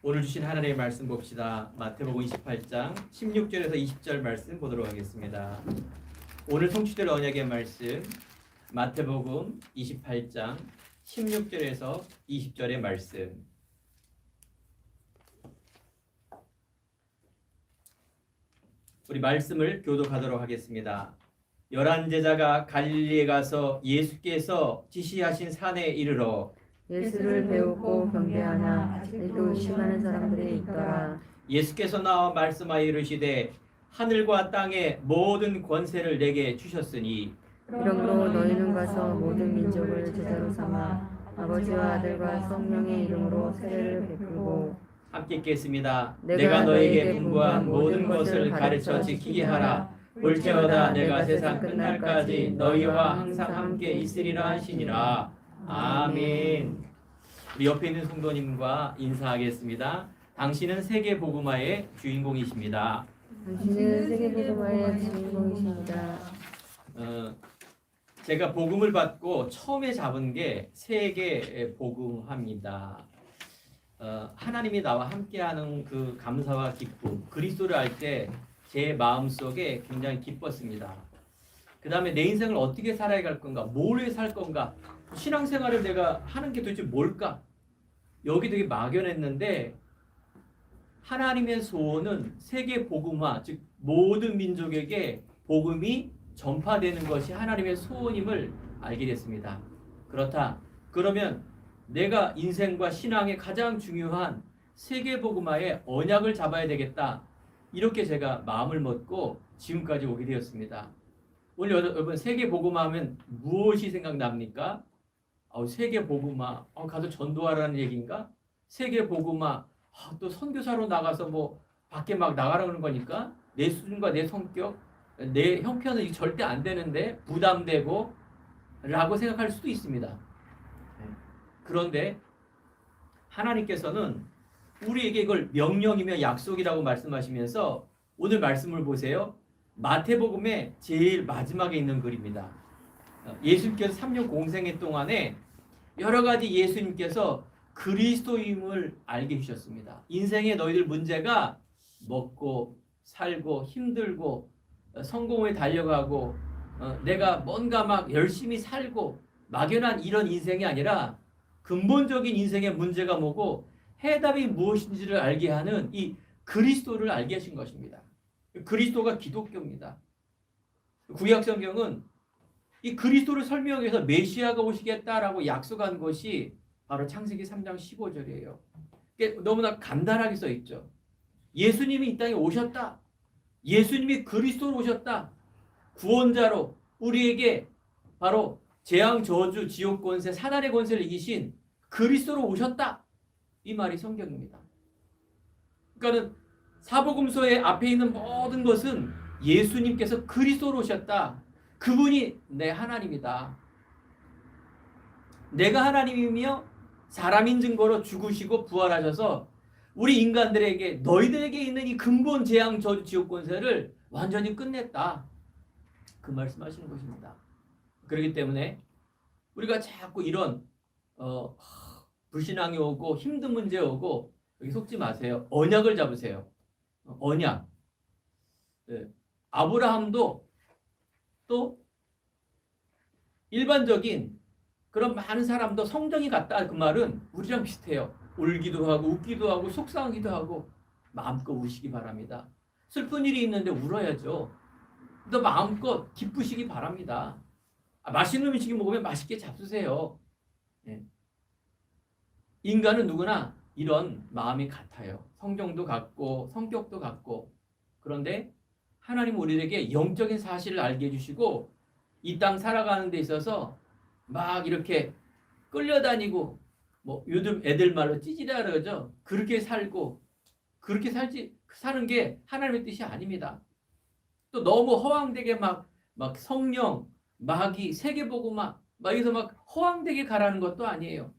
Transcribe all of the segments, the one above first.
오늘 주신 하나님의 말씀 봅시다. 마태복음 28장 16절에서 20절 말씀 보도록 하겠습니다. 오늘 성취될 언약의 말씀 마태복음 28장 16절에서 20절의 말씀. 우리 말씀을 교독하도록 하겠습니다. 11 제자가 갈릴리에 가서 예수께서 지시하신 산에 이르러 예수를 배우고 경배하나 아직도 의심하는 사람들이 있더라. 예수께서 나와 말씀하여 이르시되 하늘과 땅의 모든 권세를 내게 주셨으니 그러므로 너희는 가서 모든 민족을 제자로 삼아 아버지와 아들과 성령의 이름으로 세례를 베풀고 함께 읽겠습니다. 내가 너에게 분부한 모든 것을 가르쳐 지키게 하라. 볼지어다 내가 세상 끝날까지 너희와 항상 함께 있으리라 하시니라. 아멘. 우리 옆에 있는 성도님과 인사하겠습니다. 당신은 세계 복음화의 주인공이십니다. 당신은 세계 복음화의 주인공이십니다. 제가 복음을 받고 처음에 잡은 게 세계 복음화입니다. 하나님이 나와 함께하는 그 감사와 기쁨, 그리스도를 알 때 제 마음속에 굉장히 기뻤습니다. 그 다음에 내 인생을 어떻게 살아야 할 건가, 뭘 해 살 건가, 신앙생활을 내가 하는 게 도대체 뭘까, 여기 되게 막연했는데 하나님의 소원은 세계 복음화, 즉 모든 민족에게 복음이 전파되는 것이 하나님의 소원임을 알게 됐습니다. 그렇다. 그러면 내가 인생과 신앙의 가장 중요한 세계 복음화의 언약을 잡아야 되겠다. 이렇게 제가 마음을 먹고 지금까지 오게 되었습니다. 오늘 여러분 세계 복음화 하면 무엇이 생각납니까? 세계 복음화, 가서 전도하라는 얘기인가? 세계 복음화, 또 선교사로 나가서 뭐 밖에 막 나가라는 거니까 내 수준과 내 성격, 내 형편은 절대 안 되는데 부담되고 라고 생각할 수도 있습니다. 그런데 하나님께서는 우리에게 이걸 명령이며 약속이라고 말씀하시면서 오늘 말씀을 보세요. 마태복음의 제일 마지막에 있는 글입니다. 예수님께서 3년 공생애 동안에 여러 가지 예수님께서 그리스도임을 알게 해주셨습니다. 인생의 너희들 문제가 먹고 살고 힘들고 성공에 달려가고 내가 뭔가 막 열심히 살고 막연한 이런 인생이 아니라 근본적인 인생의 문제가 뭐고 해답이 무엇인지를 알게 하는 이 그리스도를 알게 하신 것입니다. 그리스도가 기독교입니다. 구약 성경은 이 그리스도를 설명해서 메시아가 오시겠다라고 약속한 것이 바로 창세기 3장 15절이에요. 너무나 간단하게 써 있죠. 예수님이 이 땅에 오셨다. 예수님이 그리스도로 오셨다. 구원자로 우리에게 바로 재앙, 저주, 지옥 권세, 사단의 권세를 이기신 그리스도로 오셨다. 이 말이 성경입니다. 그러니까는 사복음서의 앞에 있는 모든 것은 예수님께서 그리스도로 오셨다. 그분이 내 하나님이다. 내가 하나님이며 사람인 증거로 죽으시고 부활하셔서 우리 인간들에게 너희들에게 있는 이 근본 재앙, 저주, 지옥 권세를 완전히 끝냈다. 그 말씀하시는 것입니다. 그렇기 때문에 우리가 자꾸 이런 불신앙이 오고 힘든 문제 오고 여기 속지 마세요. 언약을 잡으세요. 언약. 네. 아브라함도 또 일반적인 그런 많은 사람도 성정이 같다. 그 말은 우리랑 비슷해요. 울기도 하고 웃기도 하고 속상하기도 하고 마음껏 우시기 바랍니다. 슬픈 일이 있는데 울어야죠. 또 마음껏 기쁘시기 바랍니다. 맛있는 음식 먹으면 맛있게 잡수세요. 네. 인간은 누구나 이런 마음이 같아요. 성정도 같고 성격도 같고. 그런데 하나님은 우리에게 영적인 사실을 알게 해주시고 이 땅 살아가는 데 있어서 막 이렇게 끌려다니고 뭐 요즘 애들 말로 찌질이라 그러죠. 그렇게 살고 그렇게 사는 게 하나님의 뜻이 아닙니다. 또 너무 허황되게 막 성령, 마귀, 세계복음화 막 여기서 막 허황되게 가라는 것도 아니에요.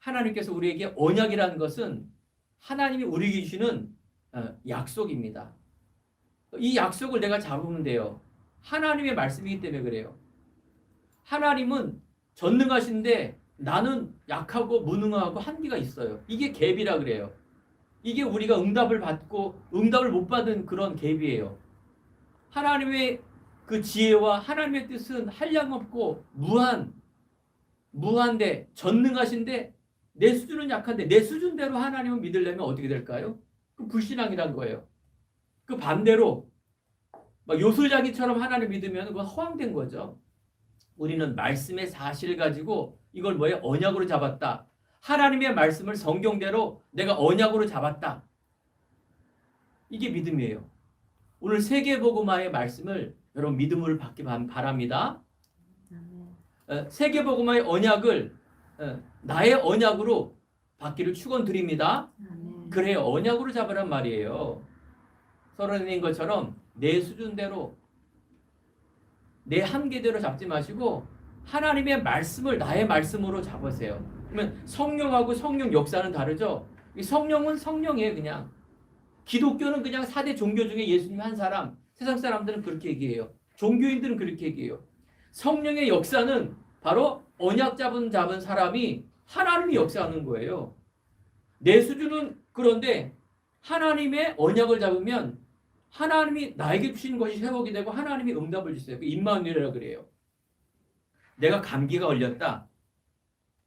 하나님께서 우리에게 언약이라는 것은 하나님이 우리에게 주시는 약속입니다. 이 약속을 내가 잡으면 돼요. 하나님의 말씀이기 때문에 그래요. 하나님은 전능하신데 나는 약하고 무능하고 한계가 있어요. 이게 갭이라 그래요. 이게 우리가 응답을 받고 응답을 못 받은 그런 갭이에요. 하나님의 그 지혜와 하나님의 뜻은 한량없고 무한데 전능하신데 내 수준은 약한데 내 수준대로 하나님을 믿으려면 어떻게 될까요? 그 불신앙이란 거예요. 그 반대로 막 요술자기처럼 하나님 믿으면 그건 허황된 거죠. 우리는 말씀의 사실을 가지고 이걸 뭐예요? 언약으로 잡았다. 하나님의 말씀을 성경대로 내가 언약으로 잡았다. 이게 믿음이에요. 오늘 세계복음화의 말씀을 여러분 믿음으로 받기 바랍니다. 세계복음화의 언약을 나의 언약으로 받기를 축원드립니다. 그래요. 언약으로 잡으란 말이에요. 서론인 것처럼 내 수준대로 내 한계대로 잡지 마시고 하나님의 말씀을 나의 말씀으로 잡으세요. 그러면 성령하고 성령 역사는 다르죠. 성령은 성령이에요. 그냥 기독교는 그냥 4대 종교 중에 예수님 한 사람. 세상 사람들은 그렇게 얘기해요. 종교인들은 그렇게 얘기해요. 성령의 역사는 바로 언약 잡은 사람이 하나님이 역사하는 거예요. 내 수준은 그런데 하나님의 언약을 잡으면 하나님이 나에게 주신 것이 회복이 되고 하나님이 응답을 주세요. 그 임마누엘이라고 그래요. 내가 감기가 걸렸다.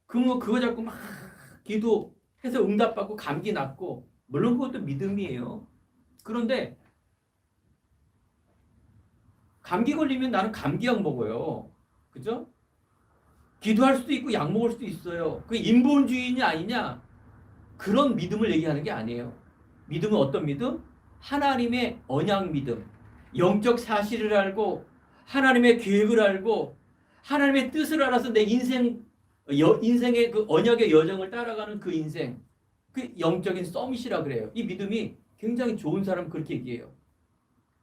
그거 자꾸 막 기도해서 응답받고 감기 낫고 물론 그것도 믿음이에요. 그런데 감기 걸리면 나는 감기약 먹어요. 그죠? 기도할 수도 있고 약 먹을 수도 있어요. 그게 인본주의냐 아니냐 그런 믿음을 얘기하는 게 아니에요. 믿음은 어떤 믿음? 하나님의 언약 믿음. 영적 사실을 알고 하나님의 계획을 알고 하나님의 뜻을 알아서 내 인생의 그 언약의 여정을 따라가는 그 인생. 그 영적인 서밋이라 그래요. 이 믿음이 굉장히 좋은 사람 그렇게 얘기해요.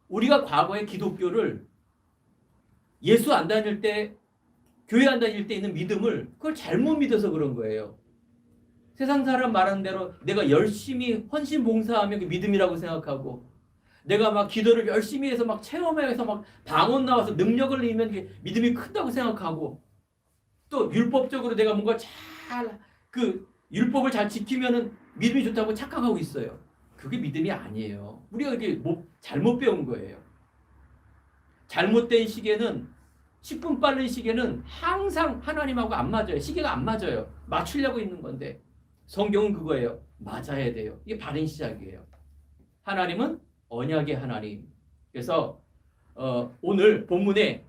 우리가 과거에 기독교를 예수 안 다닐 때 교회 안 다닐 때 있는 믿음을 그걸 잘못 믿어서 그런 거예요. 세상 사람 말하는 대로 내가 열심히 헌신 봉사하면 그 믿음이라고 생각하고 내가 막 기도를 열심히 해서 막 체험해서 막 방언 나와서 능력을 내면 믿음이 큰다고 생각하고 또 율법적으로 내가 뭔가 그 율법을 잘 지키면은 믿음이 좋다고 착각하고 있어요. 그게 믿음이 아니에요. 우리가 이게 잘못 배운 거예요. 잘못된 시계는 10분 빠른 시계는 항상 하나님하고 안 맞아요. 시계가 안 맞아요. 맞추려고 있는 건데 성경은 그거예요. 맞아야 돼요. 이게 바른 시작이에요. 하나님은 언약의 하나님. 그래서 오늘 본문에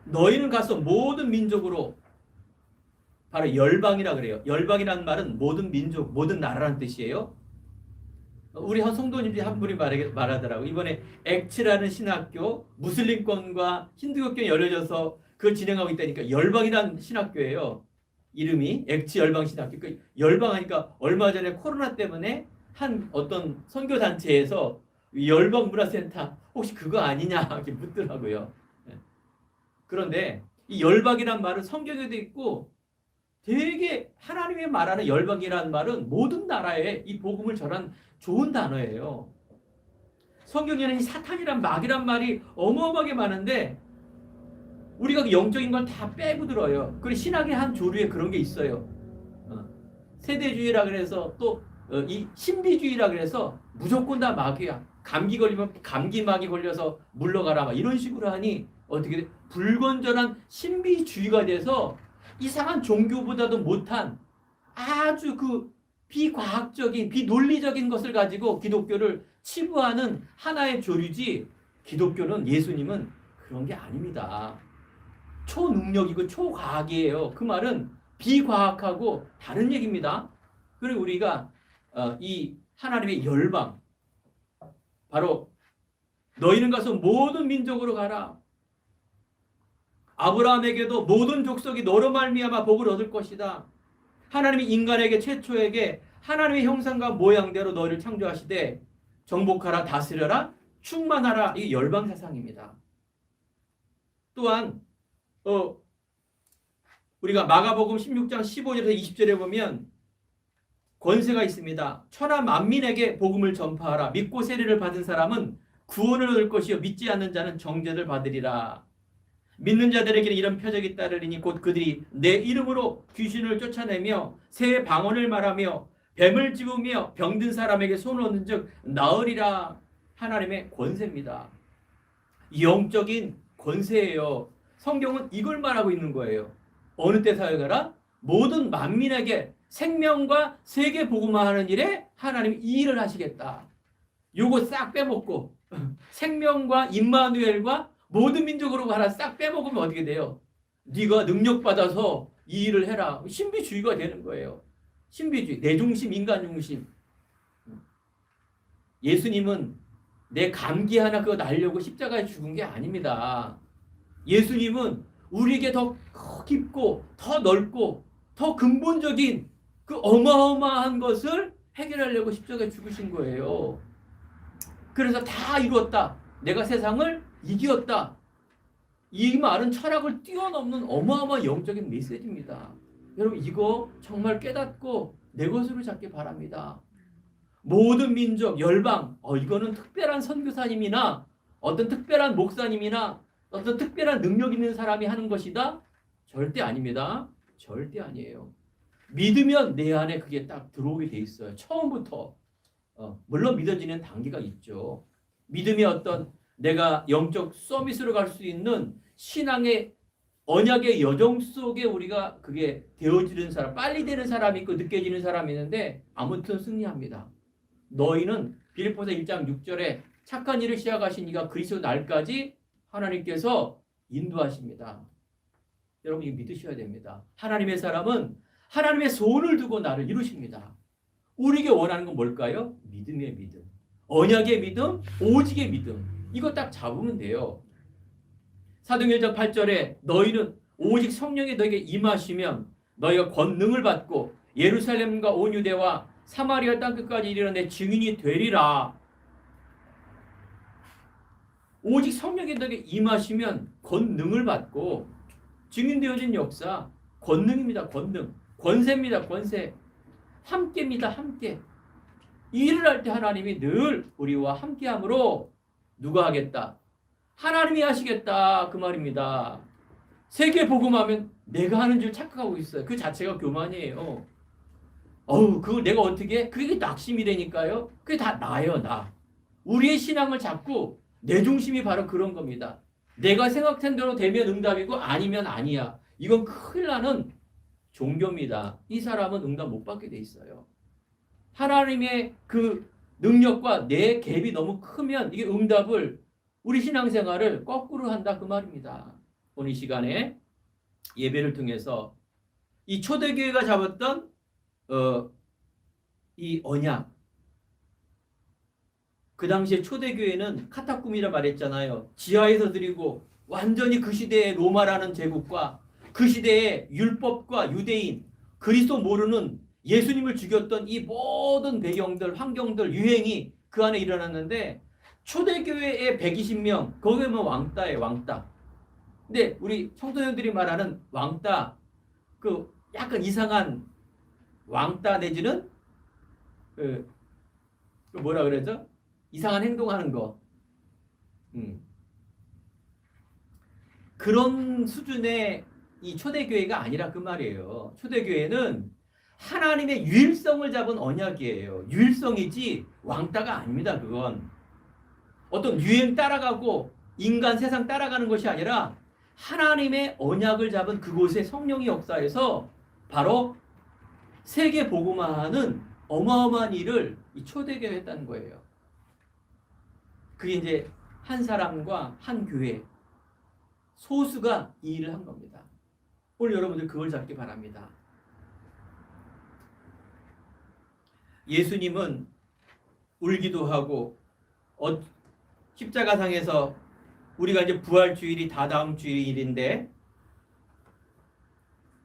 너희는 가서 모든 민족으로 바로 열방이라 그래요. 열방이라는 말은 모든 민족, 모든 나라라는 뜻이에요. 우리 한 성도님들이 한 분이 말하더라고. 이번에 액츠라는 신학교, 무슬림권과 힌두교권이 열려져서 그걸 진행하고 있다니까 열방이라는 신학교예요. 이름이 액츠 열방 신학교. 그 열방하니까 얼마 전에 코로나 때문에 한 어떤 선교 단체에서 열방 문화센터 혹시 그거 아니냐 이렇게 묻더라고요. 그런데 이 열방이란 말은 성경에도 있고 되게 하나님이 말하는 열방이라는 말은 모든 나라에 이 복음을 전한 좋은 단어예요. 성경에는 이 사탄이란 마귀란 말이 어마어마하게 많은데 우리가 그 영적인 건 다 빼고 들어요. 그리고 신학의 한 조류에 그런 게 있어요. 세대주의라 그래서 또 이 신비주의라 그래서 무조건 다 마귀야. 감기 걸리면 감기막이 걸려서 물러가라 막 이런 식으로 하니 어떻게 돼? 불건전한 신비주의가 돼서 이상한 종교보다도 못한 아주 그 비과학적인 비논리적인 것을 가지고 기독교를 치부하는 하나의 조류지 기독교는 예수님은 그런 게 아닙니다. 초능력이고 초과학이에요. 그 말은 비과학하고 다른 얘기입니다. 그리고 우리가 이 하나님의 열방 바로 너희는 가서 모든 민족으로 가라. 아브라함에게도 모든 족속이 너로 말미암아 복을 얻을 것이다. 하나님이 인간에게 최초에게 하나님의 형상과 모양대로 너희를 창조하시되 정복하라 다스려라 충만하라. 이게 열방 사상입니다. 또한 우리가 마가복음 16장 15절에서 20절에 보면 권세가 있습니다. 천하 만민에게 복음을 전파하라. 믿고 세례를 받은 사람은 구원을 얻을 것이요 믿지 않는 자는 정죄를 받으리라. 믿는 자들에게는 이런 표적이 따르리니 곧 그들이 내 이름으로 귀신을 쫓아내며 새 방언을 말하며 뱀을 집으며 병든 사람에게 손을 얻는 즉 나으리라. 하나님의 권세입니다. 영적인 권세예요. 성경은 이걸 말하고 있는 거예요. 어느 때 사역하라? 모든 만민에게 생명과 세계 복음화하는 일에 하나님이 이 일을 하시겠다. 요거 싹 빼먹고 생명과 임마누엘과 모든 민족으로 하나 싹 빼먹으면 어떻게 돼요? 네가 능력받아서 이 일을 해라. 신비주의가 되는 거예요. 신비주의, 내중심, 인간중심. 예수님은 내 감기 하나 그거 날려고 십자가에 죽은 게 아닙니다. 예수님은 우리에게 더 깊고 더 넓고 더 근본적인 그 어마어마한 것을 해결하려고 십자가에 죽으신 거예요. 그래서 다 이루었다. 내가 세상을 이겼다. 이 말은 철학을 뛰어넘는 어마어마한 영적인 메시지입니다. 여러분 이거 정말 깨닫고 내 것으로 잡기 바랍니다. 모든 민족, 열방, 이거는 특별한 선교사님이나 어떤 특별한 목사님이나 어떤 특별한 능력 있는 사람이 하는 것이다? 절대 아닙니다. 절대 아니에요. 믿으면 내 안에 그게 딱 들어오게 돼 있어요. 처음부터. 물론 믿어지는 단계가 있죠. 믿음이 어떤 내가 영적 서밋으로 갈 수 있는 신앙의 언약의 여정 속에 우리가 그게 되어지는 사람, 빨리 되는 사람이 있고 늦게 지는 사람이 있는데 아무튼 승리합니다. 너희는 빌립보서 1장 6절에 착한 일을 시작하신 이가 그리스도 날까지 하나님께서 인도하십니다. 여러분 이거 믿으셔야 됩니다. 하나님의 사람은 하나님의 손을 두고 나를 이루십니다. 우리에게 원하는 건 뭘까요? 믿음의 믿음. 언약의 믿음, 오직의 믿음. 이거 딱 잡으면 돼요. 사도행전 8절에 너희는 오직 성령이 너에게 임하시면 너희가 권능을 받고 예루살렘과 온 유대와 사마리아 땅끝까지 이르러 내 증인이 되리라. 오직 성령이 너에게 임하시면 권능을 받고 증인되어진 역사, 권능입니다. 권능. 권세입니다. 권세. 함께입니다. 함께. 이 일을 할 때 하나님이 늘 우리와 함께함으로 누가 하겠다? 하나님이 하시겠다. 그 말입니다. 세계 복음하면 내가 하는 줄 착각하고 있어요. 그 자체가 교만이에요. 그걸 내가 어떻게 해? 그게 낙심이라니까요. 그게 다 나예요. 나. 우리의 신앙을 잡고 내 중심이 바로 그런 겁니다. 내가 생각한 대로 되면 응답이고 아니면 아니야. 이건 큰일 나는 종교입니다. 이 사람은 응답 못 받게 돼 있어요. 하나님의 그 능력과 내 갭이 너무 크면 이게 응답을 우리 신앙생활을 거꾸로 한다 그 말입니다. 오늘 이 시간에 예배를 통해서 이 초대교회가 잡았던 이 언약, 그 당시에 초대교회는 카타쿰이라 말했잖아요. 지하에서 드리고 완전히 그 시대의 로마라는 제국과 그 시대의 율법과 유대인, 그리스도 모르는 예수님을 죽였던 이 모든 배경들, 환경들, 유행이 그 안에 일어났는데 초대교회의 120명, 거기에 뭐 왕따예요, 왕따. 근데 우리 청소년들이 말하는 왕따, 그 약간 이상한 왕따 내지는 그 뭐라 그러죠? 이상한 행동하는 거. 그런 수준의 이 초대교회가 아니라 그 말이에요. 초대교회는 하나님의 유일성을 잡은 언약이에요. 유일성이지 왕따가 아닙니다. 그건 어떤 유행 따라가고 인간 세상 따라가는 것이 아니라 하나님의 언약을 잡은 그곳에 성령이 역사해서 바로 세계 복음화하는 어마어마한 일을 이 초대교회가 했다는 거예요. 그게 이제 한 사람과 한 교회 소수가 이 일을 한 겁니다. 오늘 여러분들 그걸 잡기 바랍니다. 예수님은 울기도 하고 십자가상에서 우리가 이제 부활주일이 다다음 주일인데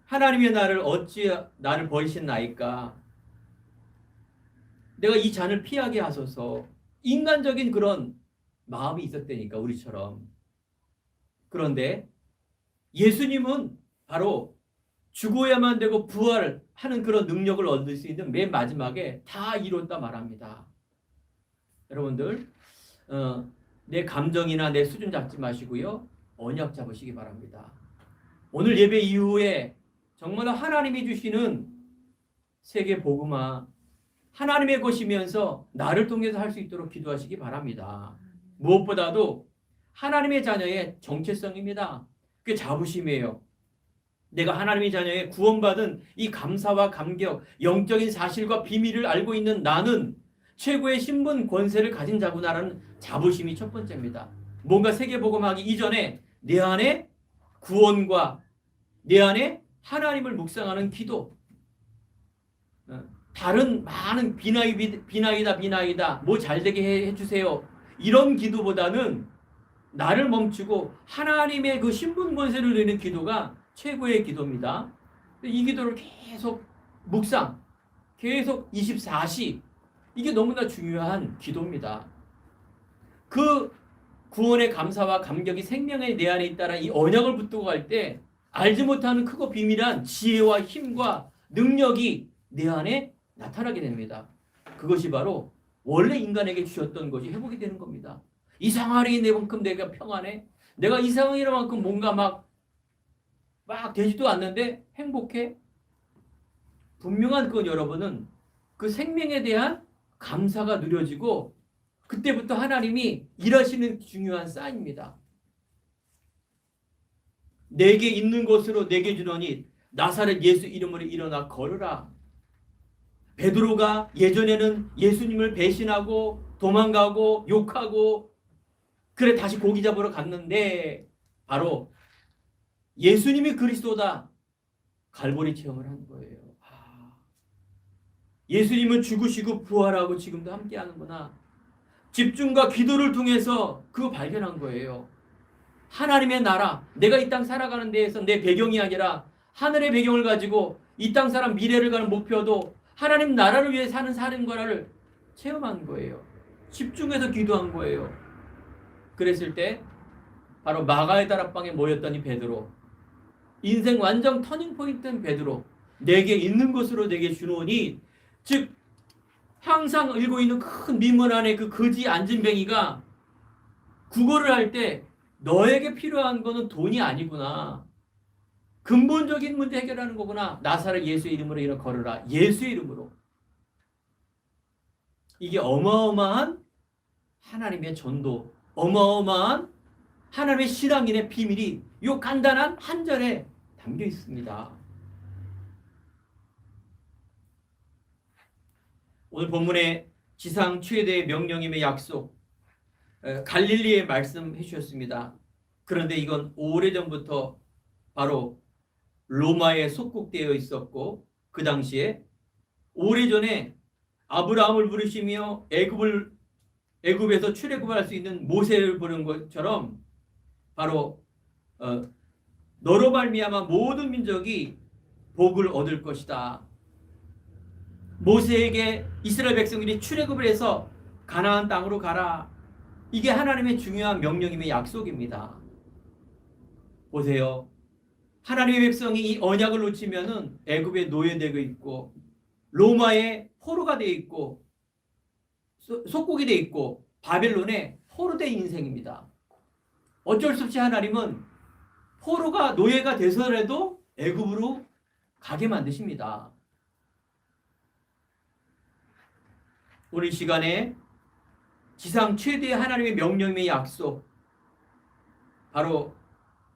하나님의 나를 어찌 나를 버리셨나이까? 내가 이 잔을 피하게 하소서. 인간적인 그런 마음이 있었다니까 우리처럼. 그런데 예수님은 바로 죽어야만 되고 부활하는 그런 능력을 얻을 수 있는 맨 마지막에 다 이뤘다 말합니다. 여러분들 내 감정이나 내 수준 잡지 마시고요. 언약 잡으시기 바랍니다. 오늘 예배 이후에 정말 하나님이 주시는 세계 복음화 하나님의 것이면서 나를 통해서 할 수 있도록 기도하시기 바랍니다. 무엇보다도 하나님의 자녀의 정체성입니다. 그게 자부심이에요. 내가 하나님의 자녀의 구원받은 이 감사와 감격, 영적인 사실과 비밀을 알고 있는 나는 최고의 신분 권세를 가진 자구나라는 자부심이 첫 번째입니다. 뭔가 세계복음하기 이전에 내 안에 구원과 내 안에 하나님을 묵상하는 기도, 다른 많은 비나이다 뭐 잘되게 해주세요 이런 기도보다는 나를 멈추고 하나님의 그 신분 권세를 누리는 기도가 최고의 기도입니다. 이 기도를 계속 묵상, 계속 24시, 이게 너무나 중요한 기도입니다. 그 구원의 감사와 감격이 생명의 내 안에 있다는 이 언약을 붙들고 갈 때 알지 못하는 크고 비밀한 지혜와 힘과 능력이 내 안에 나타나게 됩니다. 그것이 바로 원래 인간에게 주셨던 것이 회복이 되는 겁니다. 이상하리 내만큼 내가 평안해? 내가 이상하리는 만큼 뭔가 막 되지도 않는데 행복해? 분명한 건 여러분은 그 생명에 대한 감사가 누려지고 그때부터 하나님이 일하시는 중요한 사인입니다. 내게 있는 것으로 내게 주노니 나사렛 예수 이름으로 일어나 걸으라. 베드로가 예전에는 예수님을 배신하고 도망가고 욕하고 그래 다시 고기 잡으러 갔는데 바로 예수님이 그리스도다. 갈보리 체험을 한 거예요. 예수님은 죽으시고 부활하고 지금도 함께 하는구나. 집중과 기도를 통해서 그거 발견한 거예요. 하나님의 나라, 내가 이 땅 살아가는 데에서 내 배경이 아니라 하늘의 배경을 가지고 이 땅 사람 미래를 가는 목표도 하나님 나라를 위해 사는 거라를 체험한 거예요. 집중해서 기도한 거예요. 그랬을 때 바로 마가의 다락방에 모였던 이 베드로, 인생 완전 터닝포인트인 베드로, 내게 있는 것으로 내게 주노니, 즉 항상 읽고 있는 큰 민문 안에 그 거지 안진뱅이가 구걸을 할 때 너에게 필요한 거는 돈이 아니구나. 근본적인 문제 해결하는 거구나. 나사렛 예수의 이름으로 일어 걸으라. 예수의 이름으로. 이게 어마어마한 하나님의 전도, 어마어마한 하나님의 신앙인의 비밀이 이 간단한 한 절에 담겨 있습니다. 오늘 본문에 지상 최대의 명령임의 약속, 갈릴리의 말씀해 주셨습니다. 그런데 이건 오래전부터 바로 로마에 속국되어 있었고 그 당시에 오래전에 아브라함을 부르시며 애굽에서 출애굽할 수 있는 모세를 부른 것처럼 바로 너로 말미암아 모든 민족이 복을 얻을 것이다. 모세에게 이스라엘 백성들이 출애굽을 해서 가나안 땅으로 가라. 이게 하나님의 중요한 명령임의 약속입니다. 보세요. 하나님의 백성이 이 언약을 놓치면은 애굽에 노예되고 있고 로마의 포로가 되어 있고 속국이 되어 있고 바벨론의 포로된 인생입니다. 어쩔 수 없이 하나님은 포로가 노예가 돼서라도 애굽으로 가게 만드십니다. 오늘 시간에 지상 최대의 하나님의 명령의 약속, 바로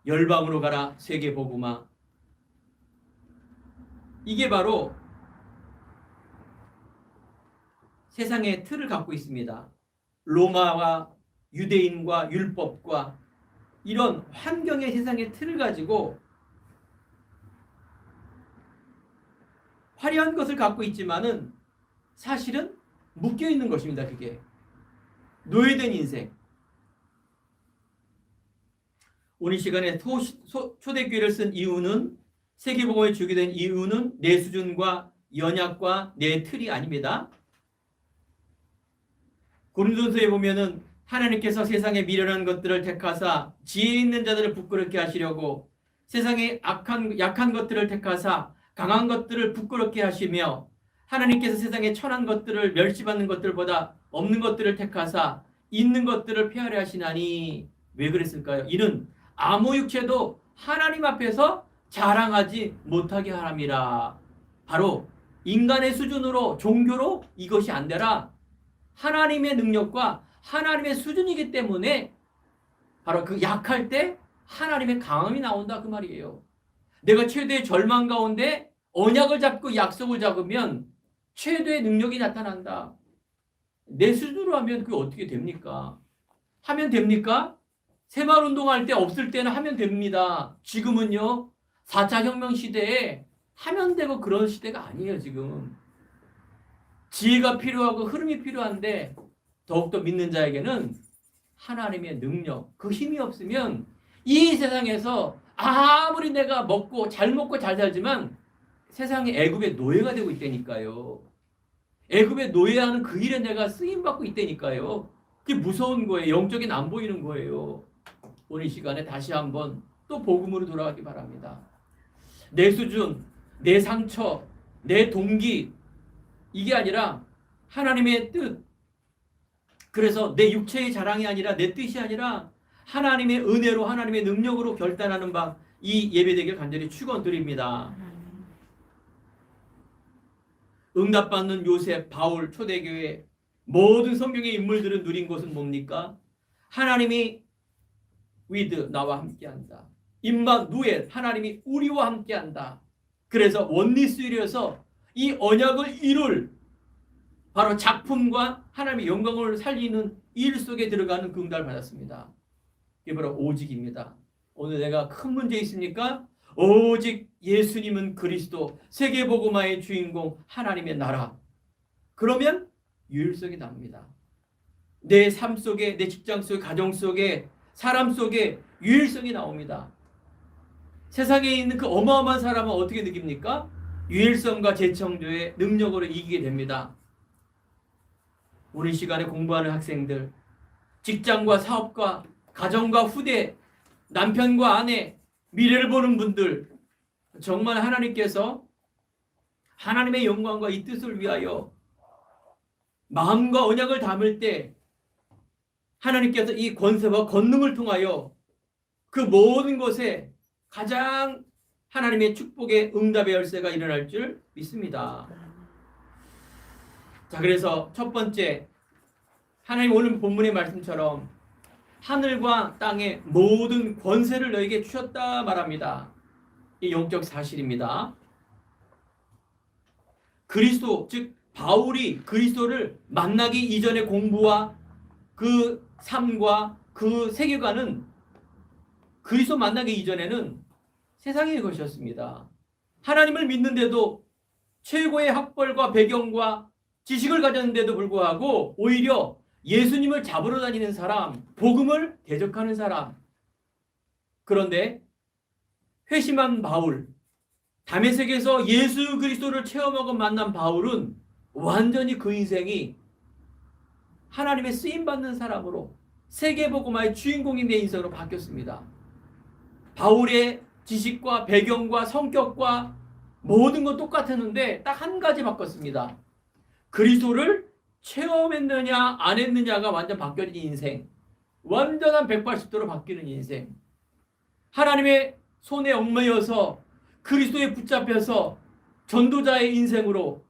열방으로 가라 세계 복음화. 이게 바로 세상의 틀을 갖고 있습니다. 로마와 유대인과 율법과 이런 환경의 세상의 틀을 가지고 화려한 것을 갖고 있지만은 사실은 묶여 있는 것입니다. 그게 노예된 인생. 오늘 시간에 초대교회를 쓴 이유는, 세계복음을 주게 된 이유는 내 수준과 연약과 내 틀이 아닙니다. 고린도서에 보면은 하나님께서 세상의 미련한 것들을 택하사 지혜 있는 자들을 부끄럽게 하시려고 세상의 약한 것들을 택하사 강한 것들을 부끄럽게 하시며 하나님께서 세상의 천한 것들을 멸시받는 것들보다 없는 것들을 택하사 있는 것들을 폐하려 하시나니. 왜 그랬을까요? 이는 아무 육체도 하나님 앞에서 자랑하지 못하게 하람이라. 바로 인간의 수준으로 종교로 이것이 안 되라. 하나님의 능력과 하나님의 수준이기 때문에 바로 그 약할 때 하나님의 강함이 나온다 그 말이에요. 내가 최대의 절망 가운데 언약을 잡고 약속을 잡으면 최대의 능력이 나타난다. 내 수준으로 하면 그게 어떻게 됩니까? 하면 됩니까? 새마을 운동할 때 없을 때는 하면 됩니다. 지금은요 4차 혁명 시대에 하면 되고 그런 시대가 아니에요. 지금 지혜가 필요하고 흐름이 필요한데 더욱더 믿는 자에게는 하나님의 능력, 그 힘이 없으면 이 세상에서 아무리 내가 잘 먹고 잘 살지만 세상에 애굽의 노예가 되고 있다니까요. 애굽의 노예하는 그 일에 내가 쓰임받고 있다니까요. 그게 무서운 거예요. 영적인 안 보이는 거예요. 오늘 이 시간에 다시 한번 또 복음으로 돌아가기 바랍니다. 내 수준, 내 상처, 내 동기 이게 아니라 하나님의 뜻. 그래서 내 육체의 자랑이 아니라 내 뜻이 아니라 하나님의 은혜로 하나님의 능력으로 결단하는 바 이 예배되길 간절히 축원드립니다. 응답받는 요셉, 바울, 초대교회 모든 성경의 인물들은 누린 것은 뭡니까? 하나님이 with 나와 함께한다. 임마누엘 하나님이 우리와 함께한다. 그래서 원리스율이어서 이 언약을 이룰 바로 작품과 하나님의 영광을 살리는 일 속에 들어가는 그 응답을 받았습니다. 이게 바로 오직입니다. 오늘 내가 큰 문제 있습니까? 오직 예수님은 그리스도 세계복음화의 주인공 하나님의 나라. 그러면 유일성이 납니다. 내 삶 속에 내 직장 속에 가정 속에 사람 속에 유일성이 나옵니다. 세상에 있는 그 어마어마한 사람은 어떻게 느낍니까? 유일성과 재창조의 능력으로 이기게 됩니다. 오늘 시간에 공부하는 학생들, 직장과 사업과 가정과 후대, 남편과 아내, 미래를 보는 분들, 정말 하나님께서 하나님의 영광과 이 뜻을 위하여 마음과 언약을 담을 때 하나님께서 이 권세와 권능을 통하여 그 모든 것에 가장 하나님의 축복의 응답의 열쇠가 일어날 줄 믿습니다. 자, 그래서 첫 번째, 하나님 오늘 본문의 말씀처럼 하늘과 땅의 모든 권세를 너에게 주셨다 말합니다. 이 영적 사실입니다. 그리스도, 즉 바울이 그리스도를 만나기 이전의 공부와 그 삶과 그 세계관은 그리스도 만나기 이전에는 세상의 것이었습니다. 하나님을 믿는데도 최고의 학벌과 배경과 지식을 가졌는데도 불구하고 오히려 예수님을 잡으러 다니는 사람, 복음을 대적하는 사람. 그런데 회심한 바울, 다메섹에서 예수 그리스도를 체험하고 만난 바울은 완전히 그 인생이 하나님의 쓰임받는 사람으로 세계복음화의 주인공인 내 인생으로 바뀌었습니다. 바울의 지식과 배경과 성격과 모든 건 똑같았는데 딱 한 가지 바꿨습니다. 그리스도를 체험했느냐 안 했느냐가 완전 바뀌어진 인생. 완전한 180도로 바뀌는 인생. 하나님의 손에 얽매여서 그리스도에 붙잡혀서 전도자의 인생으로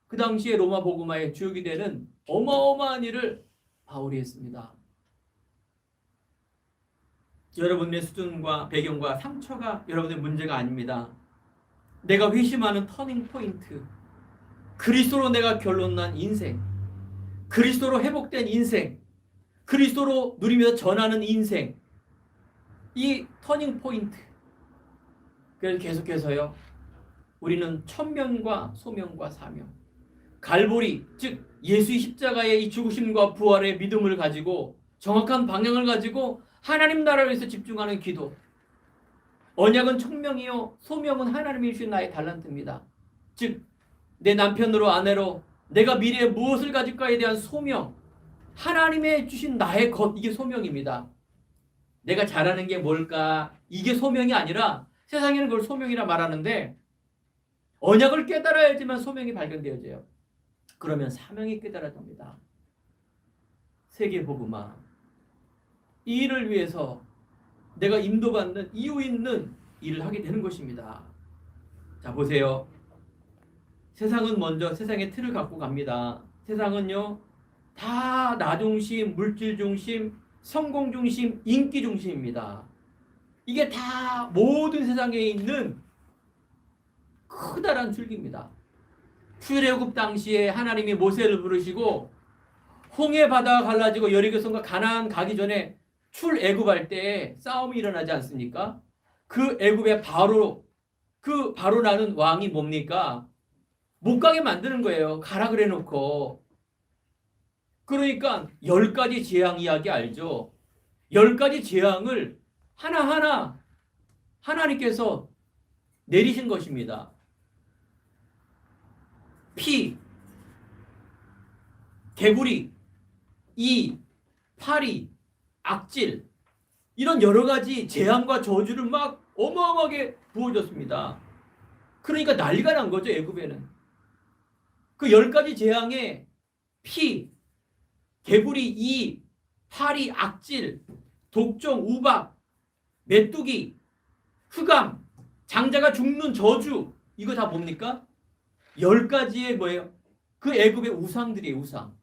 그 당시에 로마 복음화의 주역이 되는 어마어마한 일을 바울이 했습니다. 여러분의 수준과 배경과 상처가 여러분의 문제가 아닙니다. 내가 회심하는 터닝 포인트, 그리스도로 내가 결론난 인생, 그리스도로 회복된 인생, 그리스도로 누리면서 전하는 인생, 이 터닝 포인트. 그래서 계속해서요, 우리는 천명과 소명과 사명, 갈보리, 즉 예수의 십자가의 이 죽으심과 부활의 믿음을 가지고 정확한 방향을 가지고 하나님 나라를 위해서 집중하는 기도. 언약은 천명이요, 소명은 하나님이 주신 나의 달란트입니다. 즉 내 남편으로 아내로 내가 미래에 무엇을 가질까에 대한 소명, 하나님의 주신 나의 것, 이게 소명입니다. 내가 잘하는 게 뭘까, 이게 소명이 아니라 세상에는 그걸 소명이라 말하는데 언약을 깨달아야지만 소명이 발견되어져요. 그러면 사명이 내가 인도받는 이유 있는 일을 하게 되는 것입니다. 자, 보세요. 세상은 먼저 세상의 틀을 갖고 갑니다. 세상은요, 다 나 중심, 물질 중심, 성공 중심, 인기 중심입니다. 이게 다 모든 세상에 있는 커다란 줄기입니다. 출애굽 당시에 하나님이 모세를 부르시고 홍해 바다가 갈라지고 여리고성과 가나안 가기 전에 출애굽할 때 싸움이 일어나지 않습니까? 그 애굽의 바로 나는 왕이 뭡니까? 못 가게 만드는 거예요. 가라 그래 놓고. 그러니까 10가지 재앙 이야기 알죠? 10가지 재앙을 하나하나 하나님께서 내리신 것입니다. 피, 개구리, 이, 파리, 악질, 이런 여러 가지 재앙과 저주를 막 어마어마하게 부어줬습니다. 그러니까 난리가 난 거죠, 애굽에는. 그 10가지 재앙에 피, 개구리, 이, 파리, 악질, 독종, 우박, 메뚜기, 흑암, 장자가 죽는 저주, 이거 다 뭡니까? 10가지의 뭐예요? 그 애굽의 우상들이에요, 우상.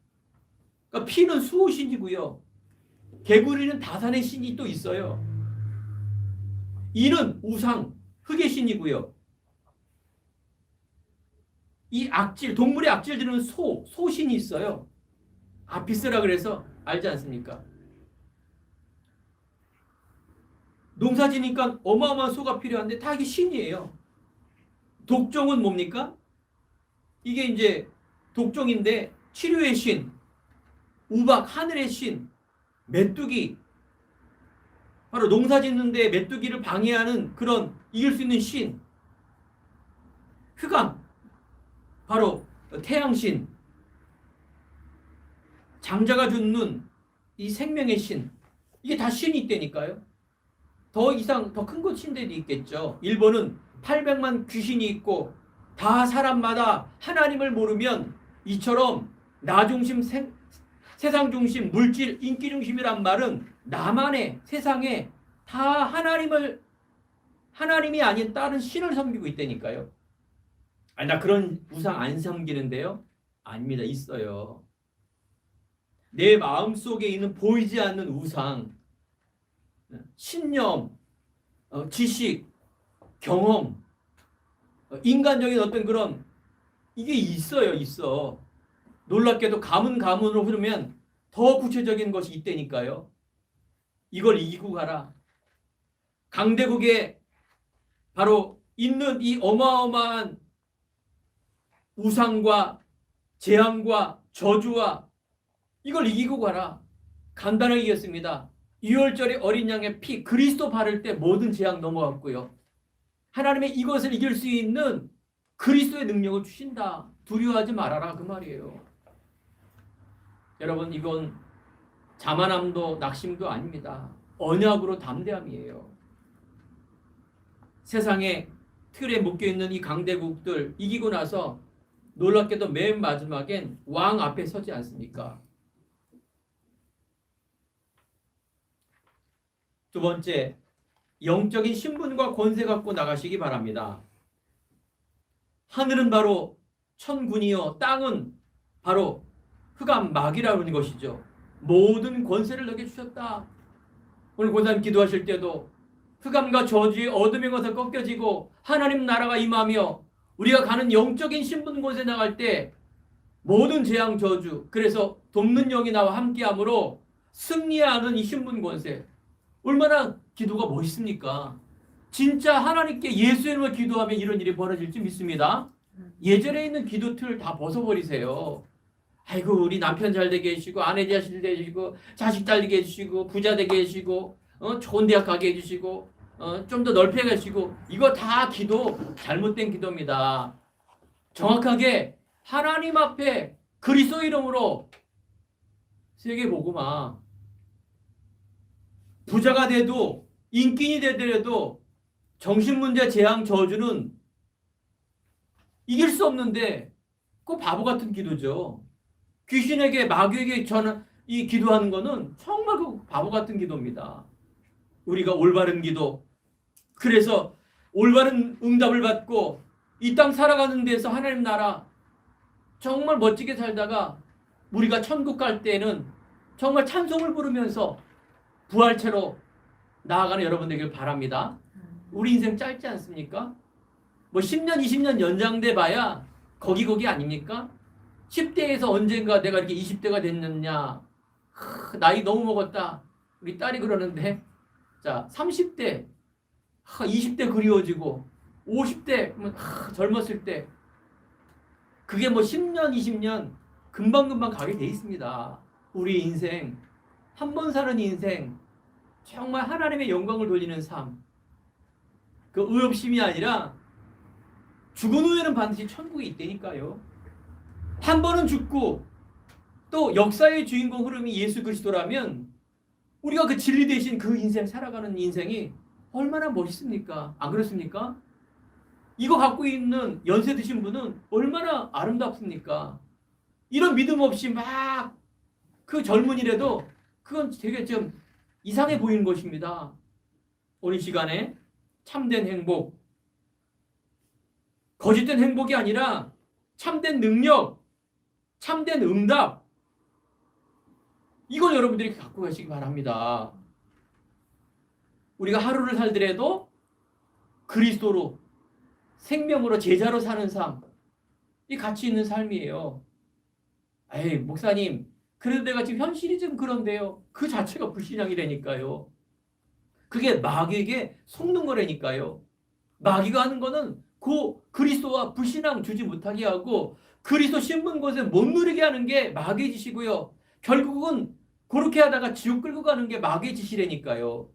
그러니까 피는 수호신이고요. 개구리는 다산의 신이 또 있어요. 이는 우상, 흑의 신이고요. 이 악질, 동물의 악질들은 소신이 있어요. 아피스라 그래서 알지 않습니까? 농사 지니까 어마어마한 소가 필요한데 다 이게 신이에요. 독종은 뭡니까? 이게 이제 독종인데 치료의 신, 우박, 하늘의 신, 메뚜기, 바로 농사 짓는데 메뚜기를 방해하는 그런 이길 수 있는 신, 흑암, 바로 태양신, 장자가 준 눈, 이 생명의 신, 이게 다 신이 있다니까요. 더 이상 더 큰 것 신들이 있겠죠. 일본은 800만 귀신이 있고 다 사람마다 하나님을 모르면 이처럼 나 중심, 세상 중심, 물질, 인기 중심이란 말은 나만의 세상에 다 하나님이 아닌 다른 신을 섬기고 있다니까요. 아니, 나 그런 우상 안 섬기는데요. 아닙니다. 있어요. 내 마음속에 있는 보이지 않는 우상, 신념, 지식, 경험, 인간적인 어떤 그런 이게 있어. 놀랍게도 가문으로 흐르면 더 구체적인 것이 있다니까요. 이걸 이기고 가라. 강대국에 바로 있는 이 어마어마한 우상과 재앙과 저주와 이걸 이기고 가라. 간단하게 이겼습니다. 6월절에 어린 양의 피, 그리스도 바를 때 모든 재앙 넘어갔고요. 하나님의 이것을 이길 수 있는 그리스도의 능력을 주신다. 두려워하지 말아라 그 말이에요. 여러분, 이건 자만함도 낙심도 아닙니다. 언약으로 담대함이에요. 세상에 틀에 묶여있는 이 강대국들 이기고 나서 놀랍게도 맨 마지막엔 왕 앞에 서지 않습니까? 두 번째, 영적인 신분과 권세 갖고 나가시기 바랍니다. 하늘은 바로 천군이요, 땅은 바로 흑암 마귀라는 것이죠. 모든 권세를 너에게 주셨다. 오늘 권사님 기도하실 때도 흑암과 저주의 어둠의 것을 꺾여지고 하나님 나라가 임하며 우리가 가는 영적인 신분 권세 나갈 때 모든 재앙 저주, 그래서 돕는 영이 나와 함께함으로 승리하는 이 신분 권세, 얼마나 기도가 멋있습니까? 진짜 하나님께 예수의 이름으로 기도하면 이런 일이 벌어질 줄 믿습니다. 예전에 있는 기도 틀 다 벗어버리세요. 아이고, 우리 남편 잘 되게 해주시고, 아내 잘 되게 해주시고, 자식 잘 되게 해주시고, 부자 되게 해주시고, 좋은 대학 가게 해주시고, 좀 더 넓게 해주시고, 이거 다 기도, 잘못된 기도입니다. 정확하게 하나님 앞에 그리스도 이름으로 세계복음화, 부자가 돼도 인기인이 되더라도 정신문제, 재앙, 저주는 이길 수 없는데 그 바보 같은 기도죠. 귀신에게, 마귀에게 이 기도하는 거는 정말 그 바보 같은 기도입니다. 우리가 올바른 기도, 그래서 올바른 응답을 받고 이 땅 살아가는 데서 하나님 나라 정말 멋지게 살다가 우리가 천국 갈 때는 정말 찬송을 부르면서 부활체로 나아가는 여러분 되길 바랍니다. 우리 인생 짧지 않습니까? 뭐 10년, 20년 연장돼 봐야 거기 아닙니까? 10대에서 언젠가 내가 이렇게 20대가 됐느냐. 나이 너무 먹었다. 우리 딸이 그러는데, 자, 30대, 20대 그리워지고, 50대, 젊었을 때, 그게 뭐 10년, 20년 금방금방 가게 돼 있습니다. 우리 인생, 한 번 사는 인생, 정말 하나님의 영광을 돌리는 삶. 그 의협심이 아니라 죽은 후에는 반드시 천국이 있다니까요. 한 번은 죽고 또 역사의 주인공 흐름이 예수 그리스도라면 우리가 그 진리 대신 그 인생 살아가는 인생이 얼마나 멋있습니까? 안 그렇습니까? 이거 갖고 있는 연세 드신 분은 얼마나 아름답습니까? 이런 믿음 없이 막 그 젊은이라도 그건 되게 좀 이상해 보이는 것입니다. 오늘 시간에 참된 행복, 거짓된 행복이 아니라 참된 능력, 참된 응답, 이걸 여러분들이 갖고 가시기 바랍니다. 우리가 하루를 살더라도 그리스도로, 생명으로, 제자로 사는 삶, 이 가치 있는 삶이에요. 에이, 목사님, 그래도 내가 지금 현실이 좀 그런데요. 그 자체가 불신앙이라니까요. 그게 마귀에게 속는 거라니까요. 마귀가 하는 거는 그 그리스도와 불신앙 주지 못하게 하고 그리스도 심은 곳에 못 누리게 하는 게 마귀의 짓이고요. 결국은 그렇게 하다가 지옥 끌고 가는 게 마귀의 짓이라니까요.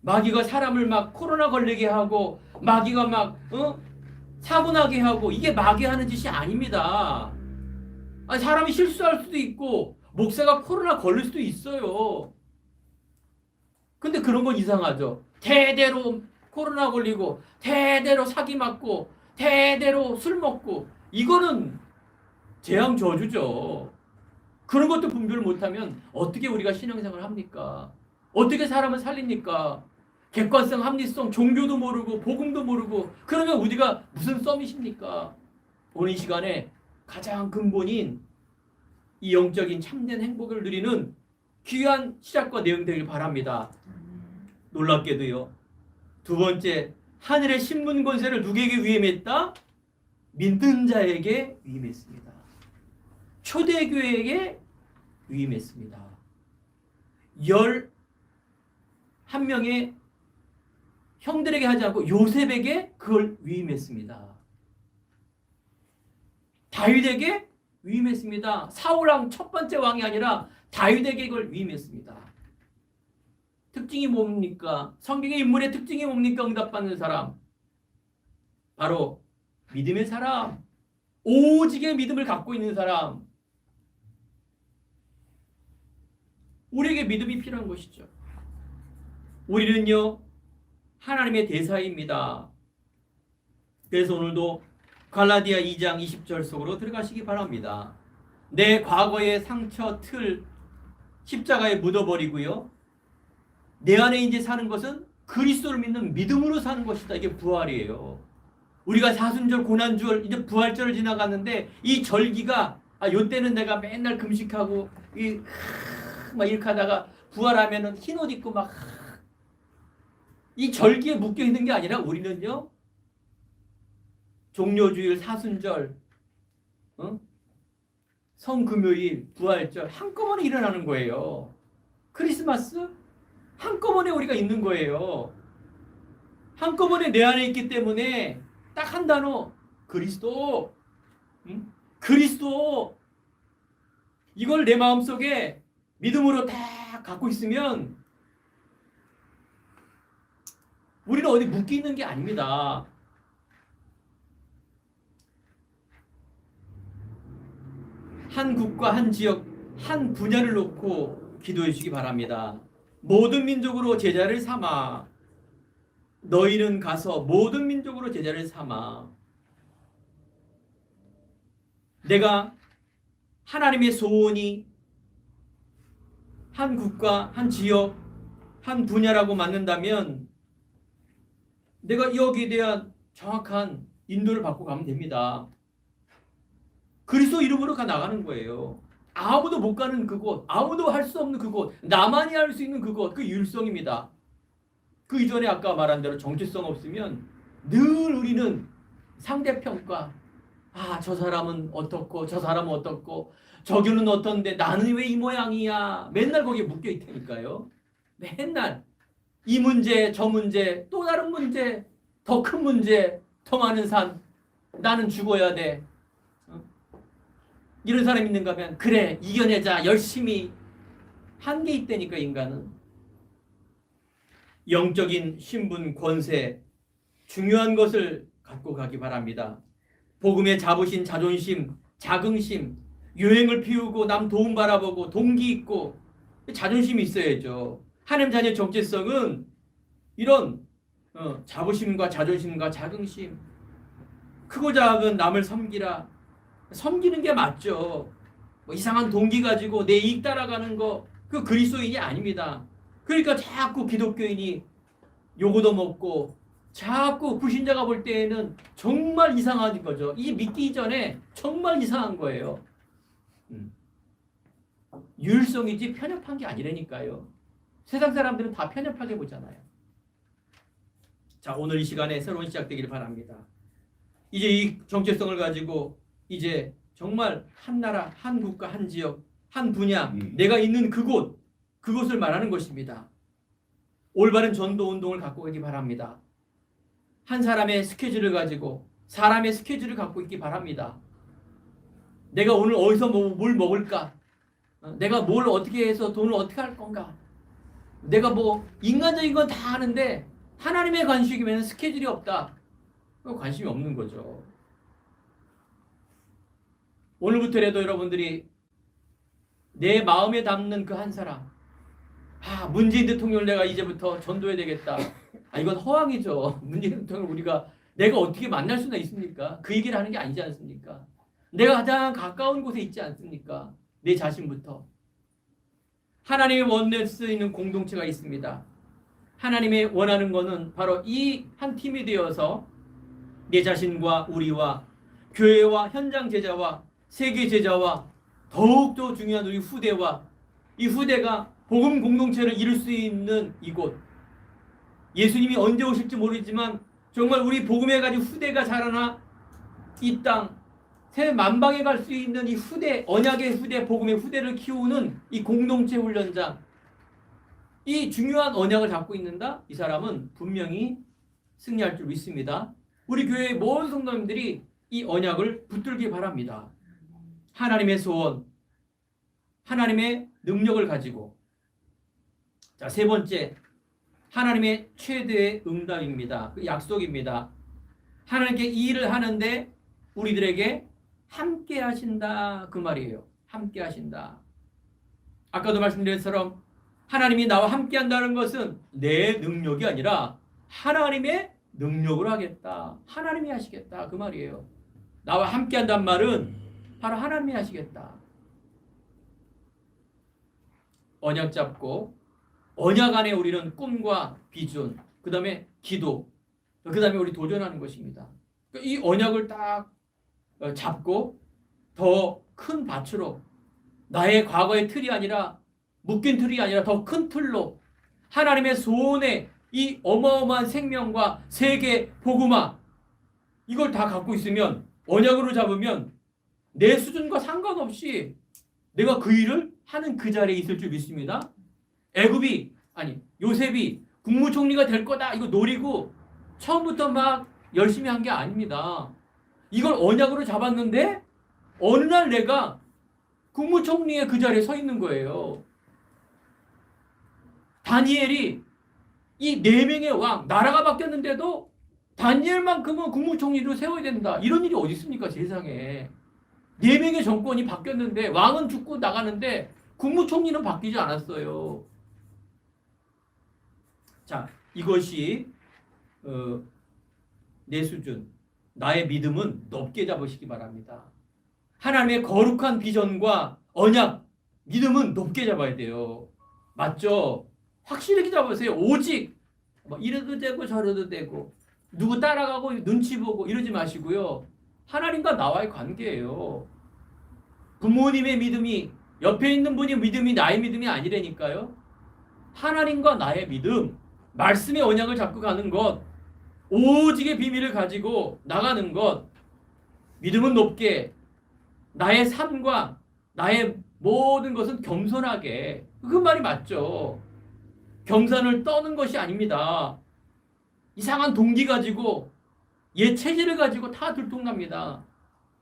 마귀가 사람을 막 코로나 걸리게 하고 마귀가 막 사고 나게 하고 이게 마귀 하는 짓이 아닙니다. 아니, 사람이 실수할 수도 있고 목사가 코로나 걸릴 수도 있어요. 근데 그런 건 이상하죠. 대대로 코로나 걸리고 대대로 사기 맞고 대대로 술 먹고 이거는 재앙 저주죠. 그런 것도 분별을 못하면 어떻게 우리가 신앙생활을 합니까? 어떻게 사람을 살립니까? 객관성, 합리성, 종교도 모르고 복음도 모르고 그러면 우리가 무슨 썸이십니까? 오늘 이 시간에 가장 근본인 이 영적인 참된 행복을 누리는 귀한 시작과 내용 되길 바랍니다. 놀랍게도요. 두 번째, 하늘의 신문 권세를 누구에게 위임했다? 믿는 자에게 위임했습니다. 초대교회에게 위임했습니다. 11명의 형들에게 하지 않고 요셉에게 그걸 위임했습니다. 다윗에게 위임했습니다. 사울왕 첫 번째 왕이 아니라 다윗에게 그걸 위임했습니다. 특징이 뭡니까? 성경의 인물의 특징이 뭡니까? 응답받는 사람. 바로 믿음의 사람. 오직의 믿음을 갖고 있는 사람. 우리에게 믿음이 필요한 것이죠. 우리는요, 하나님의 대사입니다. 그래서 오늘도 갈라디아 2장 20절 속으로 들어가시기 바랍니다. 내 과거의 상처, 틀, 십자가에 묻어버리고요. 내 안에 이제 사는 것은 그리스도를 믿는 믿음으로 사는 것이다. 이게 부활이에요. 우리가 사순절, 고난주월, 이제 부활절을 지나갔는데 이 절기가 요때는 내가 맨날 금식하고 막 이렇게 하다가 부활하면은 흰 옷 입고 막 이 절기에 묶여 있는 게 아니라 우리는요. 종료주일, 사순절, 성금요일, 부활절 한꺼번에 일어나는 거예요. 크리스마스 한꺼번에 우리가 있는 거예요. 한꺼번에 내 안에 있기 때문에 딱 한 단어 그리스도. 그리스도. 이걸 내 마음속에 믿음으로 다 갖고 있으면 우리는 어디 묶여 있는 게 아닙니다. 한 국가, 한 지역, 한 분야를 놓고 기도해 주시기 바랍니다. 모든 민족으로 제자를 삼아. 너희는 가서 모든 민족으로 제자를 삼아. 내가 하나님의 소원이 한 국가, 한 지역, 한 분야라고 맞는다면 내가 여기에 대한 정확한 인도를 받고 가면 됩니다. 그리스도 이름으로 가 나가는 거예요. 아무도 못 가는 그곳, 아무도 할 수 없는 그곳, 나만이 할 수 있는 그곳, 그 율성입니다. 그 이전에 아까 말한 대로 정체성 없으면 늘 우리는 상대평가, 저 사람은 어떻고 저 사람은 어떻고 저기는 어떤데 나는 왜 이 모양이야, 맨날 거기에 묶여 있다니까요. 맨날 이 문제 저 문제 또 다른 문제, 더 큰 문제, 더 많은 산, 나는 죽어야 돼. 이런 사람이 있는가 하면 그래 이겨내자 열심히. 한계 있다니까 인간은. 영적인 신분 권세 중요한 것을 갖고 가기 바랍니다. 복음에 잡으신 자존심 자긍심, 유행을 피우고 남 도움 바라보고 동기 있고 자존심이 있어야죠. 하나님 자녀의 정체성은 이런 자부심과 자존심과 자긍심, 크고 작은 남을 섬기라. 섬기는 게 맞죠. 뭐 이상한 동기 가지고 내 이익 따라가는 거, 그 그리스도인이 아닙니다. 그러니까 자꾸 기독교인이 요거도 먹고 자꾸 불신자가 볼 때에는 정말 이상한 거죠. 이 믿기 전에 정말 이상한 거예요. 율성이지 편협한 게 아니라니까요. 세상 사람들은 다 편협하게 보잖아요. 자, 오늘 이 시간에 새로운 시작되기를 바랍니다. 이제 이 정체성을 가지고 이제 정말 한 나라, 한 국가, 한 지역, 한 분야, 내가 있는 그곳, 그곳을 말하는 것입니다. 올바른 전도 운동을 갖고 가기 바랍니다. 한 사람의 스케줄을 가지고 사람의 스케줄을 갖고 있기 바랍니다. 내가 오늘 어디서 뭘 먹을까? 내가 뭘 어떻게 해서 돈을 어떻게 할 건가? 내가 뭐 인간적인 건 다 하는데 하나님의 관심이면 스케줄이 없다. 관심이 없는 거죠. 오늘부터라도 여러분들이 내 마음에 담는 그 한 사람, 문재인 대통령을 내가 이제부터 전도해야 되겠다. 이건 허황이죠. 문재인 대통령을 우리가 내가 어떻게 만날 수나 있습니까? 그 얘기를 하는 게 아니지 않습니까? 내가 가장 가까운 곳에 있지 않습니까? 내 자신부터. 하나님이 원할 수 있는 공동체가 있습니다. 하나님이 원하는 것은 바로 이 한 팀이 되어서 내 자신과 우리와 교회와 현장 제자와 세계 제자와 더욱더 중요한 우리 후대와 이 후대가 복음 공동체를 이룰 수 있는 이곳, 예수님이 언제 오실지 모르지만 정말 우리 복음에 가진 후대가 자라나 이 땅 새 만방에 갈 수 있는 이 후대, 언약의 후대, 복음의 후대를 키우는 이 공동체 훈련장, 이 중요한 언약을 잡고 있는다. 이 사람은 분명히 승리할 줄 믿습니다. 우리 교회의 모든 성도님들이 이 언약을 붙들기 바랍니다. 하나님의 소원, 하나님의 능력을 가지고. 자, 세 번째, 하나님의 최대의 응답입니다. 그 약속입니다. 하나님께 이 일을 하는데 우리들에게 함께 하신다, 그 말이에요. 함께 하신다. 아까도 말씀드린 것처럼 하나님이 나와 함께 한다는 것은 내 능력이 아니라 하나님의 능력으로 하겠다. 하나님이 하시겠다, 그 말이에요. 나와 함께 한다는 말은 바로 하나님이 하시겠다. 언약 잡고 언약 안에 우리는 꿈과 비전, 그 다음에 기도, 그 다음에 우리 도전하는 것입니다. 이 언약을 딱 잡고 더 큰 밭으로, 나의 과거의 틀이 아니라, 묶인 틀이 아니라 더 큰 틀로 하나님의 소원의 이 어마어마한 생명과 세계 복음화, 이걸 다 갖고 있으면, 언약으로 잡으면 내 수준과 상관없이 내가 그 일을 하는 그 자리에 있을 줄 믿습니다. 요셉이 국무총리가 될 거다 이거 노리고 처음부터 막 열심히 한 게 아닙니다. 이걸 언약으로 잡았는데 어느 날 내가 국무총리의 그 자리에 서 있는 거예요. 다니엘이 이 4명의 왕, 나라가 바뀌었는데도 다니엘만큼은 국무총리로 세워야 된다. 이런 일이 어디 있습니까, 세상에. 4명의 정권이 바뀌었는데 왕은 죽고 나가는데 국무총리는 바뀌지 않았어요. 자, 이것이 내 수준, 나의 믿음은 높게 잡으시기 바랍니다. 하나님의 거룩한 비전과 언약, 믿음은 높게 잡아야 돼요. 맞죠? 확실히 잡으세요. 오직 뭐 이래도 되고 저래도 되고 누구 따라가고 눈치 보고 이러지 마시고요. 하나님과 나와의 관계예요. 부모님의 믿음이 옆에 있는 분의 믿음이 나의 믿음이 아니라니까요. 하나님과 나의 믿음, 말씀의 언약을 잡고 가는 것, 오직의 비밀을 가지고 나가는 것, 믿음은 높게 나의 삶과 나의 모든 것은 겸손하게, 그 말이 맞죠. 경산을 떠는 것이 아닙니다. 이상한 동기 가지고 옛 체질을 가지고 다 들통납니다.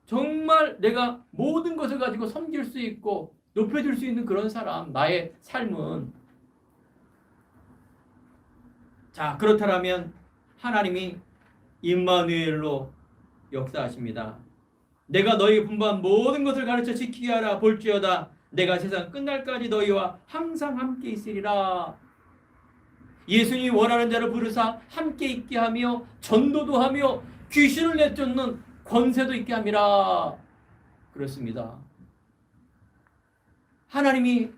정말 내가 모든 것을 가지고 섬길 수 있고 높여줄 수 있는 그런 사람, 나의 삶은. 자, 그렇다면 하나님이 임마누엘로 역사하십니다. 내가 너희에게 분부한 모든 것을 가르쳐 지키게 하라. 볼지어다 내가 세상 끝날까지 너희와 항상 함께 있으리라. 예수님이 원하는 자를 부르사 함께 있게 하며 전도도 하며 귀신을 내쫓는 권세도 있게 함이라. 그렇습니다. 하나님이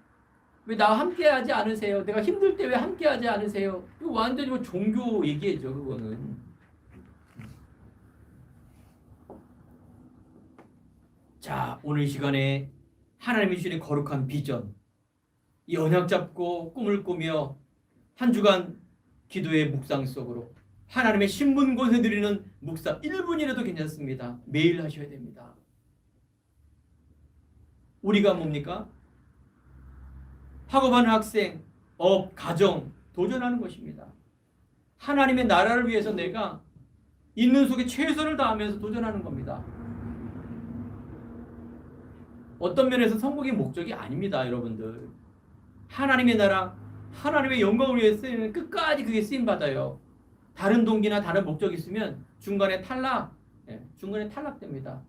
왜 나와 함께 하지 않으세요? 내가 힘들 때 왜 함께 하지 않으세요? 이거 완전히 종교 얘기죠, 그거는. 자, 오늘 시간에 하나님이 주신 거룩한 비전, 이 언약 잡고 꿈을 꾸며 한 주간 기도의 묵상 속으로 하나님의 신문고세 드리는 묵상 1분이라도 괜찮습니다. 매일 하셔야 됩니다. 우리가 뭡니까? 학업하는 학생, 업, 가정 도전하는 것입니다. 하나님의 나라를 위해서 내가 있는 속에 최선을 다하면서 도전하는 겁니다. 어떤 면에서 성공의 목적이 아닙니다, 여러분들. 하나님의 나라, 하나님의 영광을 위해 쓰이면 끝까지 그게 쓰임 받아요. 다른 동기나 다른 목적이 있으면 중간에 중간에 탈락됩니다.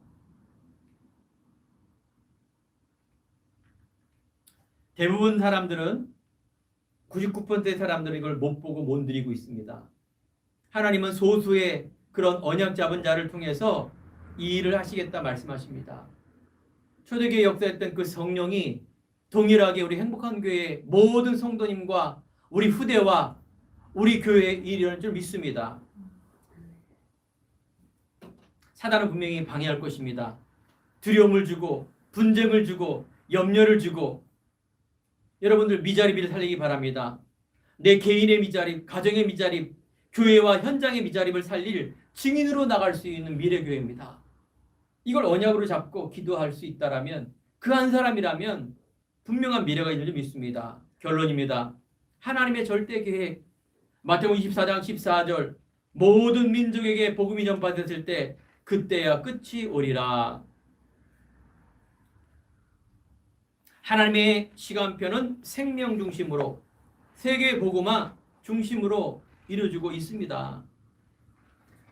대부분 사람들은 99%의 사람들은 이걸 못 보고 못 누리고 있습니다. 하나님은 소수의 그런 언약 잡은 자를 통해서 이 일을 하시겠다 말씀하십니다. 초대교회 역사했던 그 성령이 동일하게 우리 행복한 교회의 모든 성도님과 우리 후대와 우리 교회에 일어날 줄 믿습니다. 사단은 분명히 방해할 것입니다. 두려움을 주고 분쟁을 주고 염려를 주고. 여러분들 미자립을 살리기 바랍니다. 내 개인의 미자립, 가정의 미자립, 교회와 현장의 미자립을 살릴 증인으로 나갈 수 있는 미래교회입니다. 이걸 언약으로 잡고 기도할 수 있다라면, 그 한 사람이라면 분명한 미래가 있는 줄 믿습니다. 결론입니다. 하나님의 절대 계획, 마태복음 24장 14절, 모든 민족에게 복음이 전파됐을 때 그때야 끝이 오리라. 하나님의 시간표는 생명 중심으로, 세계 복음화 중심으로 이루어지고 있습니다.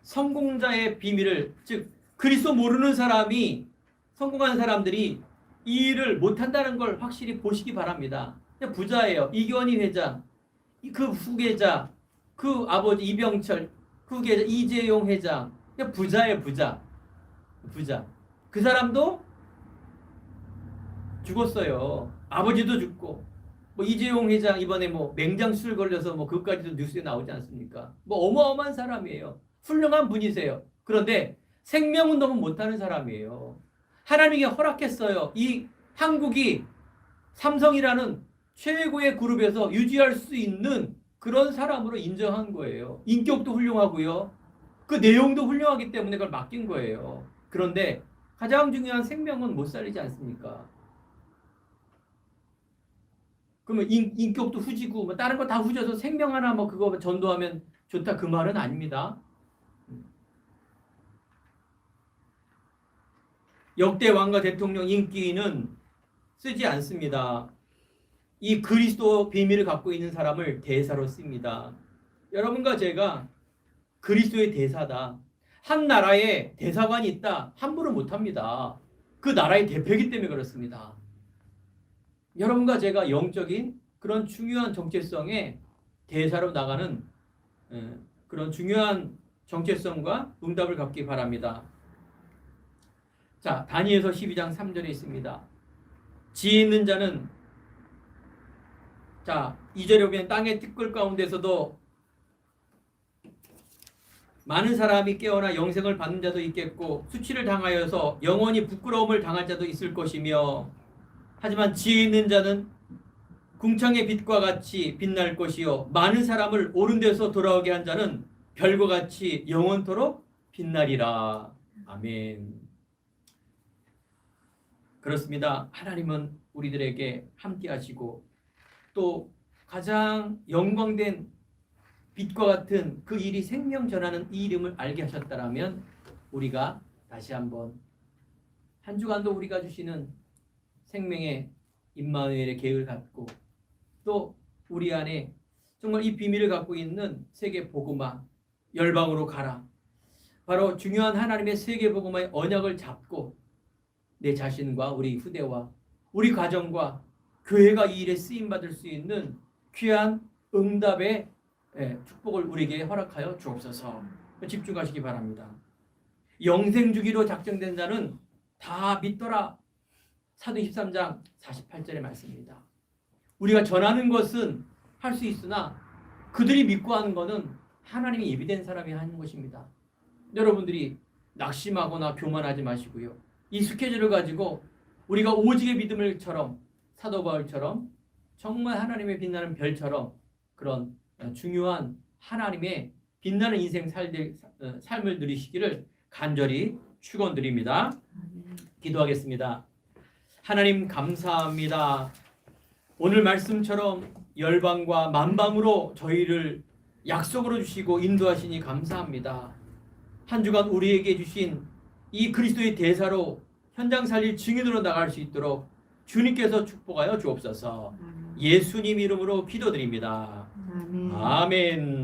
성공자의 비밀을, 즉 그리스도 모르는 사람이, 성공한 사람들이 이 일을 못한다는 걸 확실히 보시기 바랍니다. 부자예요. 이건희 회장, 그 후계자, 그 아버지 이병철, 그 후계자 이재용 회장, 부자예요. 부자. 그 사람도 죽었어요. 아버지도 죽고, 뭐 이재용 회장 이번에 뭐 맹장술 걸려서 뭐 그것까지도 뉴스에 나오지 않습니까? 뭐 어마어마한 사람이에요. 훌륭한 분이세요. 그런데 생명운동은 못하는 사람이에요. 하나님이 허락했어요. 이 한국이 삼성이라는 최고의 그룹에서 유지할 수 있는 그런 사람으로 인정한 거예요. 인격도 훌륭하고요. 그 내용도 훌륭하기 때문에 그걸 맡긴 거예요. 그런데 가장 중요한 생명은 못 살리지 않습니까? 그러면 인격도 후지고 뭐 다른 거 다 후져서 생명 하나 뭐 그거 전도하면 좋다, 그 말은 아닙니다. 역대 왕과 대통령 인기는 쓰지 않습니다. 이 그리스도 비밀을 갖고 있는 사람을 대사로 씁니다. 여러분과 제가 그리스도의 대사다. 한 나라에 대사관이 있다. 함부로 못합니다. 그 나라의 대표이기 때문에 그렇습니다. 여러분과 제가 영적인 그런 중요한 정체성의 대사로 나가는 그런 중요한 정체성과 응답을 갖기 바랍니다. 자, 다니엘서 12장 3절에 있습니다. 지혜 있는 자는 자, 2절에 보면 땅의 티끌 가운데서도 많은 사람이 깨어나 영생을 받는 자도 있겠고 수치를 당하여서 영원히 부끄러움을 당할 자도 있을 것이며 하지만 지혜 있는 자는 궁창의 빛과 같이 빛날 것이요 많은 사람을 옳은 데서 돌아오게 한 자는 별과 같이 영원토록 빛나리라. 아멘. 그렇습니다. 하나님은 우리들에게 함께 하시고 또 가장 영광된 빛과 같은 그 일이 생명 전하는 이 이름을 알게 하셨다라면 우리가 다시 한번 한 주간도 우리가 주시는 생명의 임마누엘의 계획을 갖고 또 우리 안에 정말 이 비밀을 갖고 있는 세계 복음화 열방으로 가라. 바로 중요한 하나님의 세계 복음화의 언약을 잡고 내 자신과 우리 후대와 우리 가정과 교회가 이 일에 쓰임 받을 수 있는 귀한 응답의 축복을 우리에게 허락하여 주옵소서. 집중하시기 바랍니다. 영생 주기로 작정된 자는 다 믿더라. 사도행 13장 48절의 말씀입니다. 우리가 전하는 것은 할 수 있으나 그들이 믿고 하는 것은 하나님이 예비된 사람이 하는 것입니다. 여러분들이 낙심하거나 교만하지 마시고요. 이 스케줄을 가지고 우리가 오직의 믿음을처럼 사도 바울처럼 정말 하나님의 빛나는 별처럼 그런 중요한 하나님의 빛나는 인생 삶을 누리시기를 간절히 축원드립니다. 기도하겠습니다. 하나님 감사합니다. 오늘 말씀처럼 열방과 만방으로 저희를 약속으로 주시고 인도하시니 감사합니다. 한 주간 우리에게 주신 이 그리스도의 대사로 현장 살릴 증인으로 나갈 수 있도록 주님께서 축복하여 주옵소서. 예수님 이름으로 기도드립니다. 아멘.